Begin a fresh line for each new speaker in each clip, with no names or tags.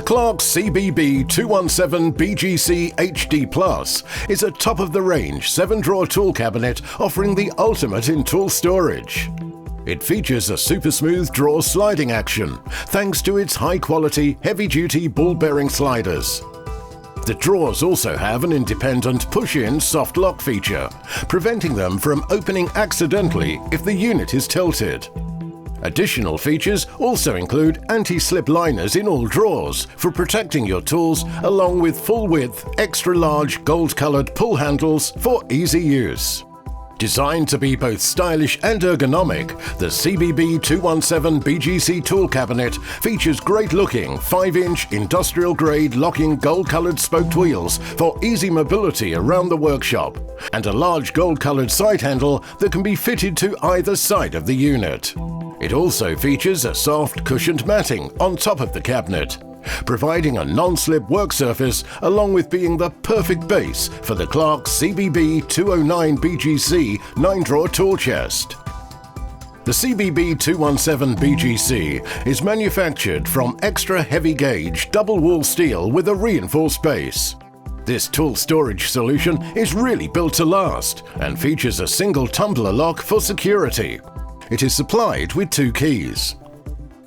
The Clarke CBB217BGC HD Plus is a top-of-the-range 7-drawer tool cabinet offering the ultimate in tool storage. It features a super smooth drawer sliding action thanks to its high-quality, heavy-duty ball-bearing sliders. The drawers also have an independent push-in soft lock feature, preventing them from opening accidentally if the unit is tilted. Additional features also include anti-slip liners in all drawers for protecting your tools, along with full-width, extra-large gold-colored pull handles for easy use. Designed to be both stylish and ergonomic, the CBB217BGC tool cabinet features great-looking 5-inch industrial-grade locking gold-colored spoked wheels for easy mobility around the workshop, and a large gold-colored side handle that can be fitted to either side of the unit. It also features a soft cushioned matting on top of the cabinet, providing a non-slip work surface along with being the perfect base for the Clarke CBB209BGC 9-drawer tool chest. The CBB217BGC is manufactured from extra heavy gauge double-wall steel with a reinforced base. This tool storage solution is really built to last and features a single tumbler lock for security. It is supplied with 2 keys.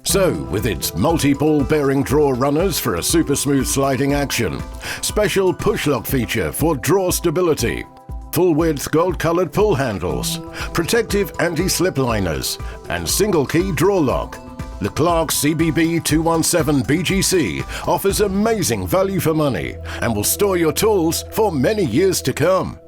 So, with its multi-ball bearing drawer runners for a super smooth sliding action, special push lock feature for drawer stability, full-width gold-colored pull handles, protective anti-slip liners, and single-key drawer lock, the Clarke CBB217BGC offers amazing value for money and will store your tools for many years to come.